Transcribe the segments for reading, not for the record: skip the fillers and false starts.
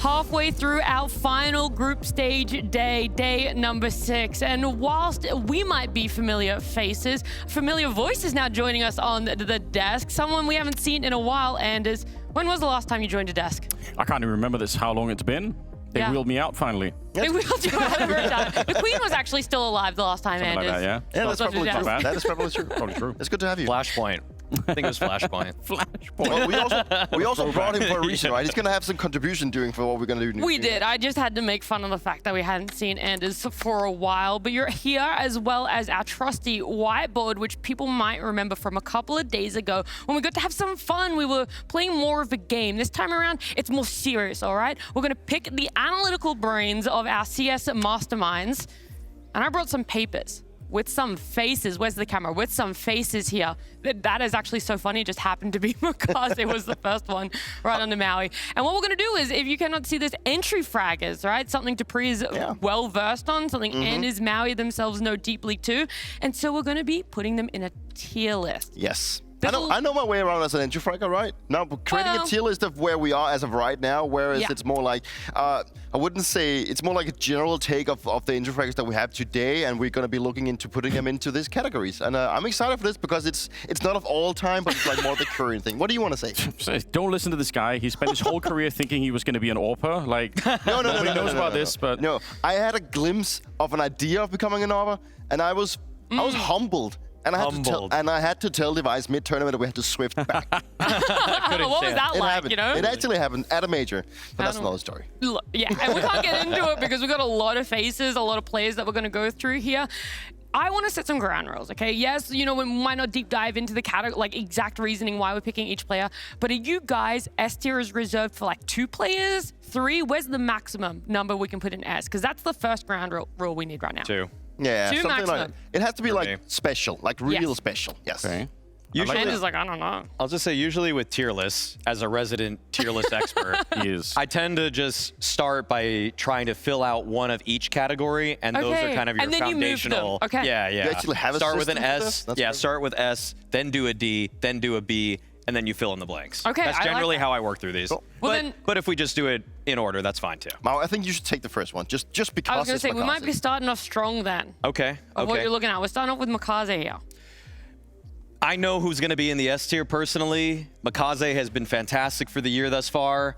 halfway through our final group stage day, day number 6. And whilst we might be familiar faces, familiar voices now joining us on the desk. Someone we haven't seen in a while, Anders. When was the last time you joined a desk? I can't even remember how long it's been. They wheeled me out finally. They wheeled you out every time. The Queen was actually still alive the last time, Something Anders. like that, Yeah, that's probably true. That is probably true. Probably true. It's good to have you. Flashpoint. I think it was Flashpoint. Well, we also brought him for a reason, right? He's going to have some contribution doing for what we're going to do. We did. I just had to make fun of the fact that we hadn't seen Anders for a while. But you're here as well as our trusty whiteboard, which people might remember from a couple of days ago when we got to have some fun. We were playing more of a game. This time around, it's more serious, all right? We're going to pick the analytical brains of our CS masterminds. And I brought some papers with some faces. Where's the camera? With some faces here. That is actually so funny. It just happened to be because it was the first one right under Maui. And what we're going to do is, if you cannot see this, entry fraggers, right? Something Dupreeh is well-versed on, something Anders, Maui themselves know deeply too. And so we're going to be putting them in a tier list. Yes. I know my way around as an entry fragger, right? Now, creating a tier list of where we are as of right now, whereas it's more like, I wouldn't say, it's more like a general take of the entry fraggers that we have today, and we're going to be looking into putting them into these categories. And I'm excited for this because it's not of all time, but it's like more the current thing. What do you want to say? Don't listen to this guy. He spent his whole career thinking he was going to be an AWPer. Like, nobody knows about this, but... No, I had a glimpse of an idea of becoming an AWPer, and I was humbled. And I had to tell Device mid-tournament that we had to swift back. What was that like, you know? It actually happened at a major, but that's another story. Yeah, and we can't get into it because we've got a lot of faces, a lot of players that we're going to go through here. I want to set some ground rules, okay? Yes, you know, we might not deep dive into the category, like exact reasoning why we're picking each player, but are you guys, S tier is reserved for like 2 players, 3? Where's the maximum number we can put in S? Because that's the first ground rule we need right now. 2. Yeah, 2 something maximum. like it has to be like special, like real special. Yes. Okay. Usually, Anders like, I don't know. I'll just say, usually with tier lists, as a resident tier list expert, I tend to just start by trying to fill out one of each category, and those are kind of your foundational. Okay. Yeah. You actually have start with an system S. for this? Yeah, start with S, then do a D, then do a B, and then you fill in the blanks. Okay, That's generally how I work through these. Cool. Well, But if we just do it in order, that's fine too. Mau, I think you should take the first one, just because I was going to it's say, we might be Makaze. starting off strong then. Okay. Of what you're looking at. We're starting off with Mauisnake here. I know who's going to be in the S tier personally. Mauisnake has been fantastic for the year thus far.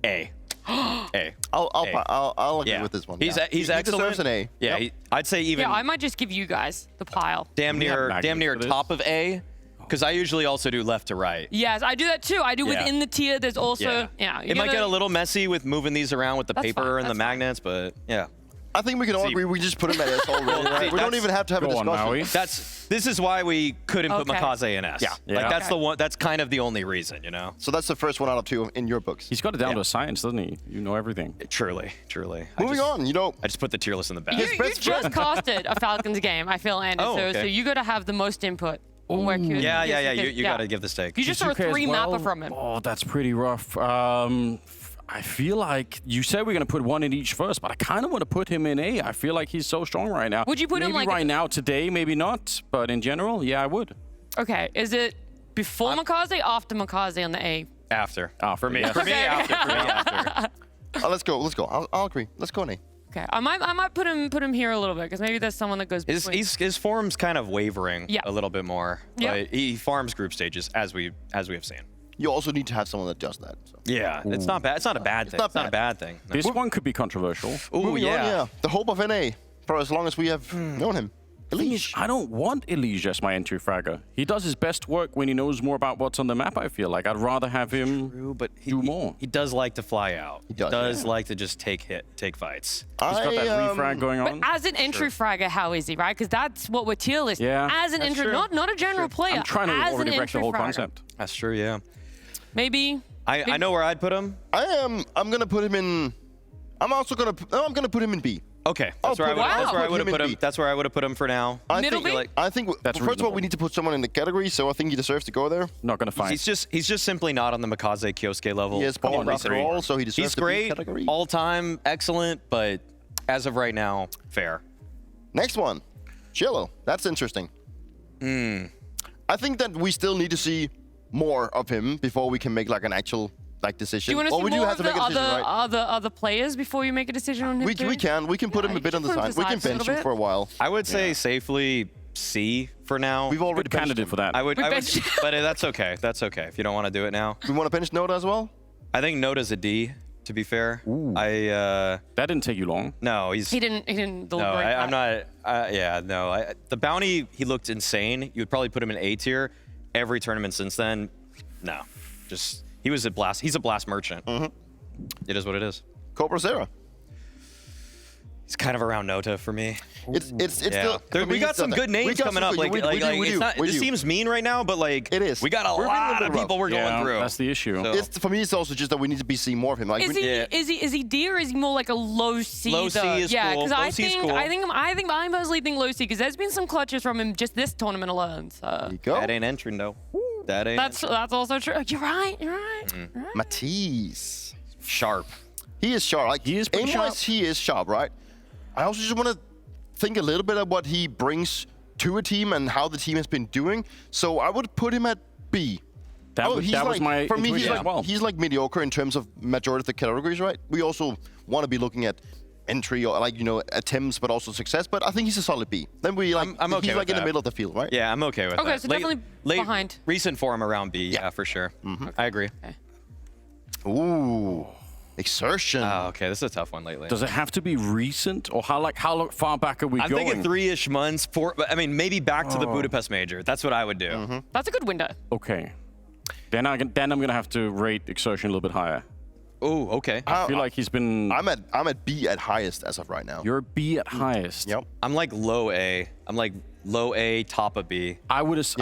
A. A. I'll agree with this one. He's he excellent. Deserves an A. Yeah, I'd say even. Yeah, I might just give you guys the pile. Damn near top of A, because I usually also do left to right. Yes, I do that too. I do within the tier. There's also It might get a little messy with moving these around with the paper and the magnets, but yeah. I think we can all agree we just put him at S already, right? We don't even have to have a discussion. This is why we couldn't put Mauisnake in S. Yeah. Like that's the one. That's kind of the only reason, you know. So that's the first one out of 2 in your books. He's got it down to a science, doesn't he? You know everything. Truly. Moving on, you know. I just put the tier list in the back. You just casted a Falcons game, I feel, Anders. So you got to have the most input. Yeah. You got to give this take. You just saw a 3 mapper from him. Oh, that's pretty rough. I feel like you said we're going to put one in each first, but I kind of want to put him in A. I feel like he's so strong right now. Would you put him like right now, today, maybe not, but in general, yeah, I would. Okay, is it before Mauisnake, after Mauisnake on the A? After. For me, Okay. after. Let's go. I'll agree. Let's go in A. Okay, I might put him here a little bit because maybe there's someone that goes between. His form's kind of wavering a little bit more. But he farms group stages as we have seen. You also need to have someone that does that. So. Yeah, it's not bad. It's not a bad thing. It's not a bad thing. No. This one could be controversial. Oh yeah. The hope of NA for as long as we have known him. Elige. I don't want Elige as my entry fragger. He does his best work when he knows more about what's on the map, I feel like. I'd rather have him do more. He does like to fly out. He does like to just take fights. He's got that refrag going on. But as an entry fragger, how is he, right? Because that's what we're tier listing. Yeah. As an entry, not a general player. I'm trying to as already an break the whole fragger. concept. That's true, yeah. Maybe. I know where I'd put him. I'm gonna put him in. I'm gonna put him in B. Okay, that's where I would have put him. That's where I would have put him for now. I think first of all we need to put someone in the category, so I think he deserves to go there. Not gonna find. He's just simply not on the Mauisnake Kyosuke level. He is born after all, so he deserves He's to great, be in the category. all time, excellent, but as of right now, fair. Next one, Chillo. That's interesting. I think that we still need to see more of him before we can make like an actual like decision. Do you want to Or see we do more have of to the make a decision, right? other players before you make a decision on him? We can put him a bit on the side. We can bench him for a while. I would say safely C for now. We've already Good candidate for that. I would, but that's okay. That's okay if you don't want to do it now. We want to bench Noda as well? I think Noda's a D, to be fair. Ooh. That didn't take you long. No, He didn't deliberate. No, I'm not. Yeah, no. The bounty, he looked insane. You would probably put him in A tier. Every tournament since then, no. Just he was a blast. He's a blast merchant. It is what it is. Cobra Zera. He's kind of around Nota for me. It's still. We got some good names coming up. This seems mean right now, but like it is. We got a lot of people we're going through. That's the issue. So. For me, it's also just that we need to be seeing more of him. Like, is he D or is he more like a low C? Low C is cool. Yeah, because I personally think low C because there's been some clutches from him just this tournament alone. So there you go. That ain't entering though. That ain't. That's also true. You're right. Matisse. Sharp. He is sharp. Like, he is pretty sharp. He is sharp, right? I also just want to think a little bit of what he brings to a team and how the team has been doing. So I would put him at B. That was my for me. He's Like mediocre in terms of majority of the categories, right? We also want to be looking at entry or attempts, but also success. But I think he's a solid B. Then I'm okay. He's like in the middle of the field, right? Yeah, I'm okay with that. Okay, so definitely behind. Recent form around B, yeah, for sure. I agree. Okay. Ooh. Exertion. Oh, okay. This is a tough one lately. Does it have to be recent, or how far back are we going? I'm thinking 3-ish months. I mean, maybe back to the Budapest Major. That's what I would do. That's a good window. Okay. Then I'm gonna have to rate Exertion a little bit higher. Oh, okay. I feel like he's been. I'm at B at highest as of right now. You're B at highest. Yep. I'm like low A. I'm like low A, top of B. I would have said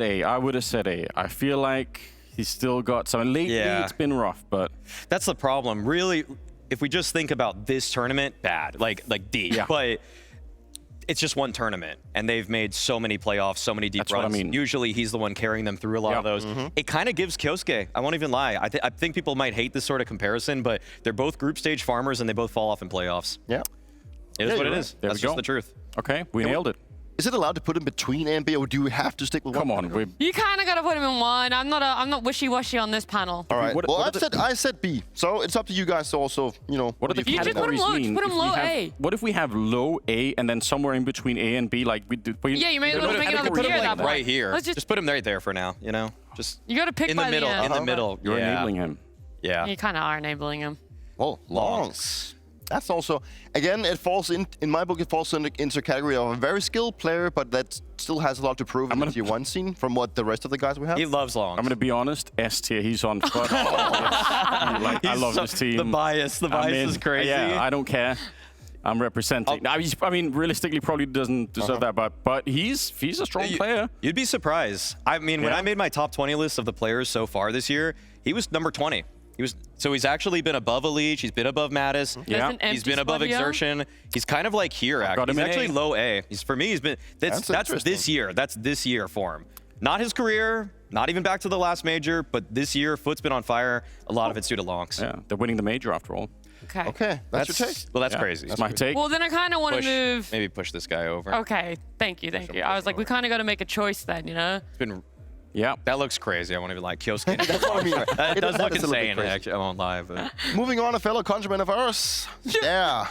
A. I would have said A. I feel like he's still got some. Lately, it's been rough, but that's the problem. Really, if we just think about this tournament, bad, like D. Yeah. But it's just one tournament, and they've made so many playoffs, so many deep runs. What I mean. Usually, he's the one carrying them through a lot of those. It kind of gives Kyosuke. I won't even lie. I think people might hate this sort of comparison, but they're both group stage farmers, and they both fall off in playoffs. Yeah. It is what it is. That's just the truth. Okay, we nailed it. Is it allowed to put him between A and B, or do we have to stick with one? Come on, you kind of got to put him in one. I'm not wishy-washy on this panel. All right. I said B, so it's up to you guys to also, What are the categories mean? Put him low A. What if we have low A and then somewhere in between A and B, like we did? Yeah, you may as well make another put tier him at that point. right here. Just put him right there for now. Just you got to pick in the middle. In the middle. You're enabling him. Yeah. You kind of are enabling him. Oh, Longs. That's also, again, it falls in my book, it falls into a category of a very skilled player, but that still has a lot to prove in the Tier 1 scene from what the rest of the guys we have. He loves Longs. I'm going to be honest, S tier, he's on foot. I love this team. The bias is crazy. Yeah, I don't care. I'm representing. I mean, realistically, probably doesn't deserve that, but he's a strong player. You'd be surprised. I mean, when I made my top 20 list of the players so far this year, he was number 20. So he's actually been above Elite. He's been above Mattis. Yeah. He's been above Exertion. He's kind of like here, actually. He's actually low A. For me, he's been. That's this year. That's this year form. Not his career. Not even back to the last major. But this year, Foot's been on fire. A lot of it's due to Longs. Yeah, they're winning the major after all. Okay. That's your take. Well, that's crazy. That's my take. Well, then I kind of want to move. Maybe push this guy over. Okay. Thank you. I was like, we kind of got to make a choice then, It's been. Yeah. That looks crazy. I won't even lie. Kyosuke. That's what I mean. That does look insane, actually. I won't lie. But. Moving on, a fellow countryman of ours, Stair.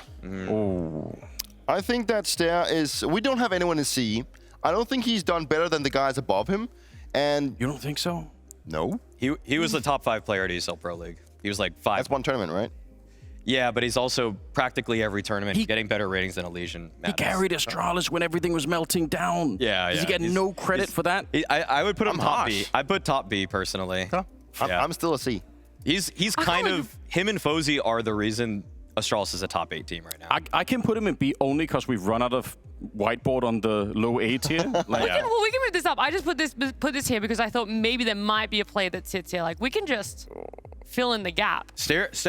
I think that Stair is... We don't have anyone in C. I don't think he's done better than the guys above him. And... You don't think so? No. He was the top 5 player at ESL Pro League. He was like 5. That's one tournament, right? Yeah, but he's also practically every tournament getting better ratings than Elysian. He carried Astralis when everything was melting down. Yeah. Does he get no credit for that? I would put him top B. I put top B personally. Huh? I'm still a C. He's kind of him and Fozy are the reason Astralis is a top 8 team right now. I can put him in B only because we've run out of whiteboard on the low A tier. We can move this up. I just put this here because I thought maybe there might be a play that sits here. Like we can just fill in the gap.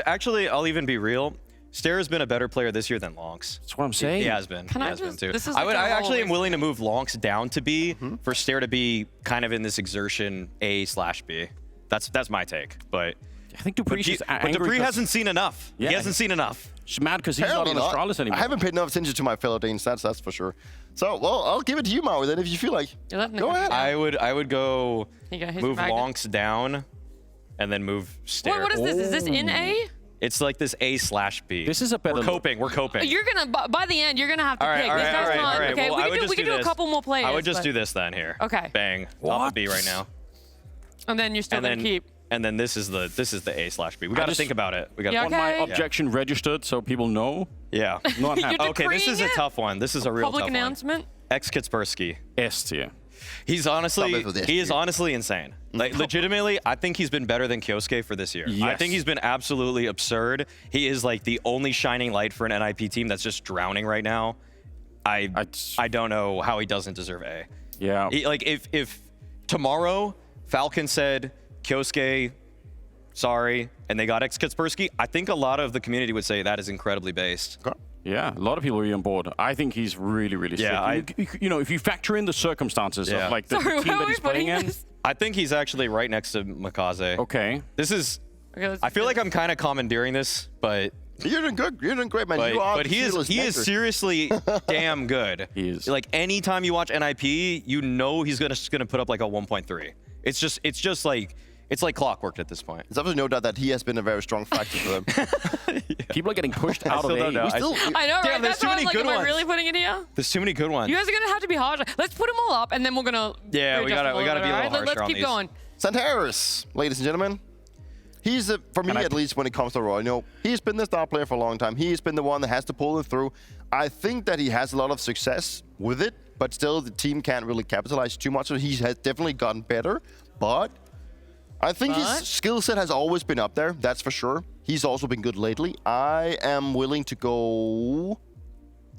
Actually, I'll even be real. Stair has been a better player this year than Lonks. That's what I'm saying. He has been. Can I has just, been too. This is I actually am willing to move Lonks down to B for Stair to be kind of in this Exertion A/B. That's my take. But I think Dupreeh hasn't seen enough. Yeah. He hasn't seen enough. He's mad because he's not on Astralis anymore. I haven't paid enough attention to my fellow Danes. That's for sure. So, well, I'll give it to you, Maui, then, if you feel like. Go ahead. I would go move Lonks down and then move stair. Wait, what is this? Is this in A? It's like this A/B. This is a better. We're coping. You're gonna by the end. You're gonna have to pick. All This guy's not. right. Okay, Well, we can do a couple more players. I would just but- do this then here. Okay. Bang. Top of B right now. And then you're still gonna keep. And then this is the A/B. We got to think about it. We got. Yeah, Want my objection registered so people know? Yeah. Not happy. You're Okay, this is a decreeing it? tough one. This is a real Public tough announcement. one. X-Kitspersky. S tier. He's honestly, for this he is year. honestly insane. Like legitimately, I think he's been better than Kyosuke for this year. I Yes. think he's been absolutely absurd. He is like the only shining light for an NIP team that's just drowning right now. I don't know how he doesn't deserve A. Yeah. Like if tomorrow Falcon said Kyosuke, sorry, and they got X-Kitspersky, I think a lot of the community would say that is incredibly based. Yeah, a lot of people are on board. I think he's really, really sick. Yeah, you know, if you factor in the circumstances Yeah. of like the Sorry, team where that are we he's playing putting in. this? I think he's actually right next to Mikaze. Okay. This is. Okay, let's I feel like I'm kind of commandeering this, but You're doing good. You're doing great, man. You are but he is seriously damn good. He is. Like anytime you watch NIP, you know he's gonna put up like a 1.3. It's just like it's like clockwork at this point. There's absolutely no doubt that he has been a very strong factor for them. People are getting pushed out of still don't A. know. We still, I know, Damn, right? there's That's too why I many was like, good am I ones. really putting it here? There's too many good ones. You guys are gonna have to be harsh. Let's put them all up, and then we're gonna. Yeah, we gotta readjust be a little alright? harsher Let's on keep these. going. Santaris, ladies and gentlemen. He's, for me at least, when it comes to Roy, you know, he's been the star player for a long time. He's been the one that has to pull it through. I think that he has a lot of success with it, but still the team can't really capitalize too much. So he has definitely gotten better, but I think his skill set has always been up there. That's for sure. He's also been good lately. I am willing to go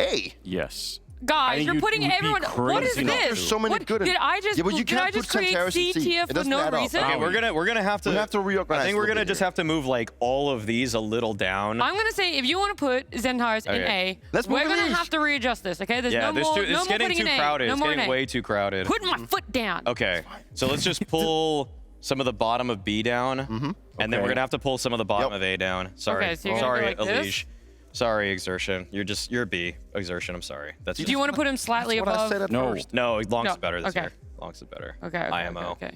A. Yes. Guys, think you're you'd- putting you'd be everyone. What is crazy not this? to. There's so many What- good. Did I just? Yeah, but you did I can't just put create Santaris C in C. tier It for doesn't no add up. reason? Okay, Okay, we're gonna have to. We have to reorganize I think a we're little gonna bit just here. have to move like all of these a little down. I'm gonna say if you want to put Zentaris in Okay. A, Let's we're move gonna these. have to readjust this. Okay, there's no this more. too, no it's more getting putting too in crowded. A. No It's more getting in A. way too crowded. Putting my foot down. Okay, so let's just pull some of the bottom of B down, and then we're Okay. gonna have to pull some of the bottom Yep. of A down. Sorry, Okay, so you're gonna sorry, go like this? Elige. Sorry, Exertion. You're B. Exertion. I'm sorry. That's Do you want to put him slightly What I above? said at No. first. No, Long's No, is better this okay. year. Long's is better. Okay. IMO. Okay.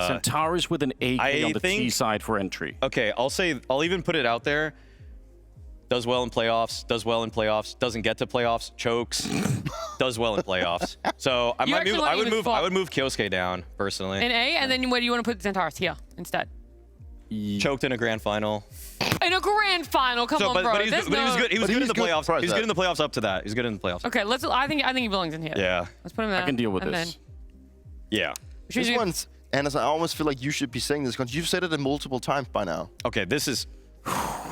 Centaurus with an AK I on the T think- side for entry. Okay, I'll even put it out there. Does well in playoffs, does well in playoffs, doesn't get to playoffs, chokes, does well in playoffs. So I You might actually move want I would even move swap. I would move Kyosuke down personally. In A, and then where do you want to put Zentaris here instead? Choked in a grand final. In a grand final, come on, bro. but he was good. He was But good in he's the good playoffs. prior He was to good in that. the playoffs up to that. He's good in the playoffs. Okay, I think he belongs in here. Yeah. Let's put him there. I can deal with and this. Yeah. Then, This one's, Anders, I almost feel like you should be saying this because you've said it multiple times by now. Okay, this is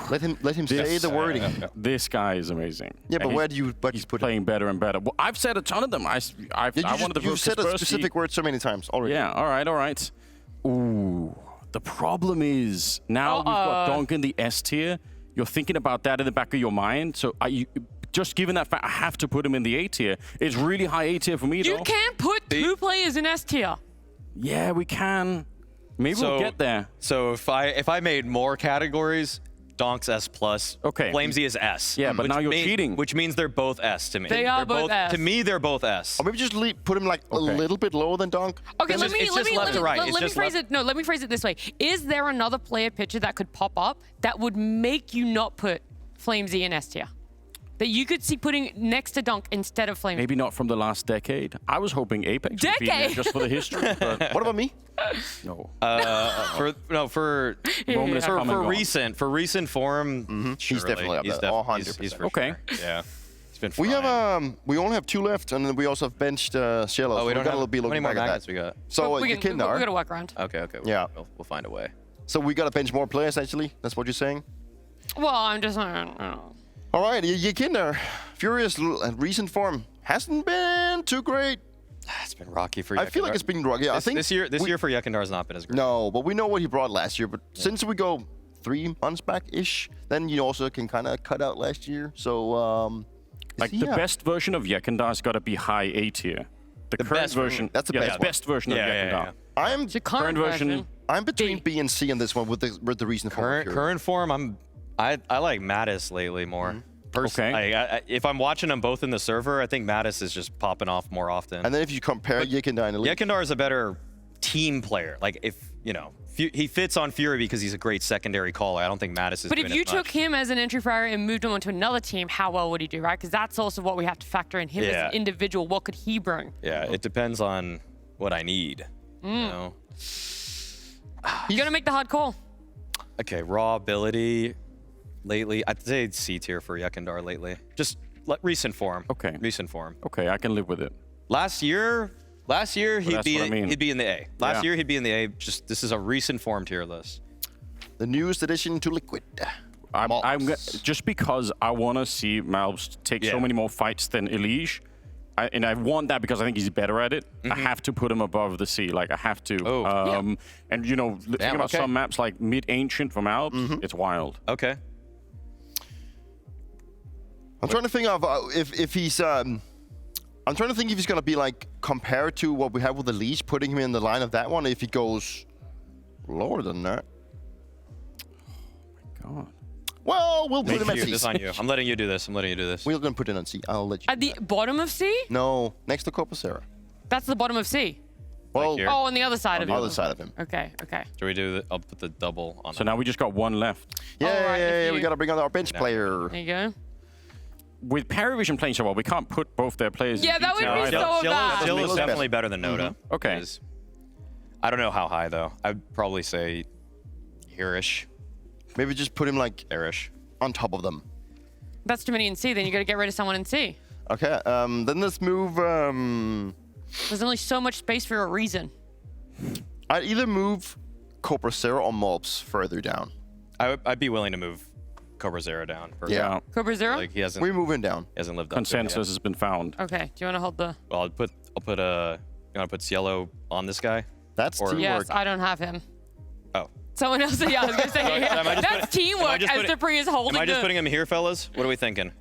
Let him say the wording. This guy is amazing. Yeah, but And where do you he's put it? playing better and better. Well, I've said a ton of them. I wanted to You've vote said a Kaspersky. specific word so many times already. Yeah, all right. Ooh, the problem is now we've got Donk in the S tier. You're thinking about that in the back of your mind. So just given that fact, I have to put him in the A tier. It's really high A tier for me, You though. can't put two players in S tier. Yeah, we can. Maybe we'll get there. So if I made more categories, Donk's S plus. Okay. Flamesy is S. Yeah, but which now you're mean- cheating. Which means they're both S to me. They are They're both S. To me, they're both S. Or maybe just put him like a little bit lower than Donk. Okay, It's let just- me it's just left to right. It's let me just phrase left- it. No, let me phrase it this way: is there another player picture that could pop up that would make you not put Flamesy in S tier? That you could see putting next to Dunk instead of Flamesy? Maybe not from the last decade. I was hoping Apex would be in there Decade? just for the history, but What about me? no. For Moment has come and gone. for recent form, He's definitely up there. He's 100%. for Okay. sure. Yeah. It's been fine. We have we only have 2 left, and then we also have benched Shello. Oh, we so don't gotta have be how many looking more back at magnets that. we got? So we Yakindar. gotta work around. Okay. Yeah. We'll find a way. So we gotta bench more players. Actually, that's what you're saying. Well, I'm just. I don't know. All right, Yakindar. Furious recent form hasn't been too great. It's been rocky for I feel like Yakindar. it's been rocky. I think this year for Yakindar has not been as great. No, but we know what he brought last year. But since we go 3 months back-ish, then you also can kind of cut out last year. So, Like the best version of Yekendar's got to be high A tier. The current best version. That's the yeah, best the one. best version of Yekendar. I'm The current version. I'm between B and C on this one with the recent form. Current form, I like Mattis lately more. Okay. If I'm watching them both in the server, I think Mattis is just popping off more often. And then if you compare Yakindar and Elite, Yakindar is a better team player. Like if you know, he fits on Fury because he's a great secondary caller. I don't think Mattis is. But if you took him as an entry fragger and moved him onto another team, how well would he do, right? Because that's also what we have to factor in. Him as an individual, what could he bring? Yeah, it depends on what I need. You know? You're gonna make the hard call. Okay, raw ability. Lately, I'd say C tier for Yekindar lately. Just recent form. Okay. Recent form. Okay, I can live with it. Last year he'd be in the A. Last year he'd be in the A. Just this is a recent form tier list. The newest addition to Liquid. I'm just because I want to see Malbs take so many more fights than Elige. And I want that because I think he's better at it. I have to put him above the C. Like, I have to. And, you know, thinking about some maps like Mid-Ancient from Malbs, it's wild. Okay. I'm trying to think of if he's... I'm trying to think if he's going to be, like, compared to what we have with Elige, putting him in the line of that one, if he goes lower than that. Oh, my God. Well, we'll put him at C. This on you. I'm letting you do this. I'm letting you do this. We're going to put it on C. I'll let you. At the bottom of C? No, next to Corpusera. That's the bottom of C. Well, here? Oh, on the other side of on it. the other side of him. Okay, okay. Do we do I'll put the double on So now we just got one left. Yeah, we got to bring on our bench player. There you go. With Paravision playing so well, we can't put both their players Yeah, in that would D2 be either. so bad. Still is definitely better than Noda. Okay. I don't know how high, though. I'd probably say here-ish. Maybe just put him, like, There-ish. on top of them. That's too many in C. Then you got to get rid of someone in C. Okay, then let's move... There's only so much space for a reason. I'd either move Corpusera or Mobs further down. I'd be willing to move Cobra Zero down. Yeah. Cobra Zero? Like, he hasn't We're moving down. lived up to it Consensus yet. has been found. Okay. Do you want to hold the... Well, you want to put Cielo on this guy? That's teamwork. Yes, I don't have him. Oh. Someone else, yeah, I was going to say, that's teamwork as Dupreeh is holding Am I just putting him here, fellas? What are we thinking?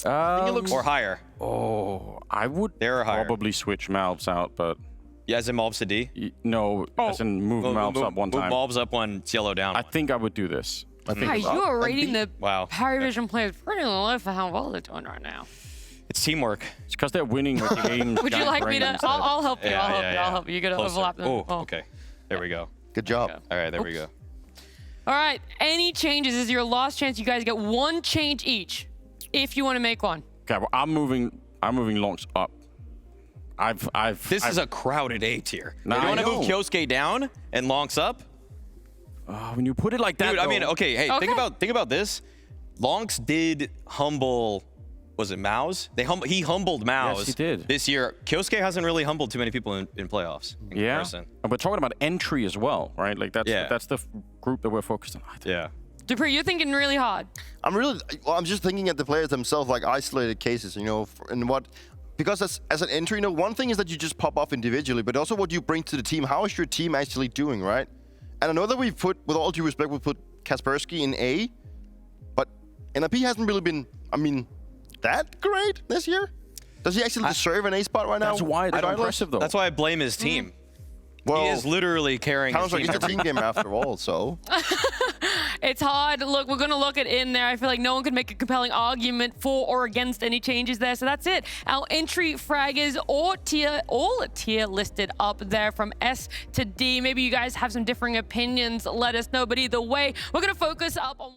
Or higher? Oh, I would There or higher? probably switch Malbs out, but... Yeah, as in Mobs to D? No, as in move Malbs up one time. Move Mobs up one, Cielo down. I think I would do this. I think Wow, you are rating the Wow. Paravision players pretty low for how well they're doing right now. It's teamwork. It's because they're winning with the game. Would you like me to? I'll help you. Yeah, I'll help yeah, you. yeah. I'll help you. You got to Closer. overlap them. Oh, okay. There we go. Good job. All right, there we go. All right. Any changes? This is your last chance. You guys get one change each, if you want to make one. Okay, well, I'm moving Lonks up. This is a crowded A tier. Nah, you want to I move know. Kyosuke down and Lonks up? When you put it like that, Dude, I mean, though- okay, hey, Okay. think about this. Lonks did humble, was it Maus? He humbled Maus. Yes, he did. This year. Kyosuke hasn't really humbled too many people in playoffs. In Yeah, comparison. and we're talking about entry as well, right? Like Yeah. that's the group that we're focused on. Yeah. Dupreeh, you're thinking really hard. I'm just thinking at the players themselves, like isolated cases, you know, and what... Because as an entry, you know, one thing is that you just pop off individually, but also what you bring to the team. How is your team actually doing, right? And I know that we've put, with all due respect, we've put Kaspersky in A, but NRP hasn't really been, I mean, that great this year. Does he actually deserve an A spot right now? That's why it's impressive, though. That's why I blame his team. Well, He is literally carrying his Counter team. Strike is a team game after all, so... It's hard. Look, we're going to look at in there. I feel like no one could make a compelling argument for or against any changes there. So that's it. Our entry fraggers or all tier listed up there from S to D. Maybe you guys have some differing opinions. Let us know. But either way, we're going to focus up on...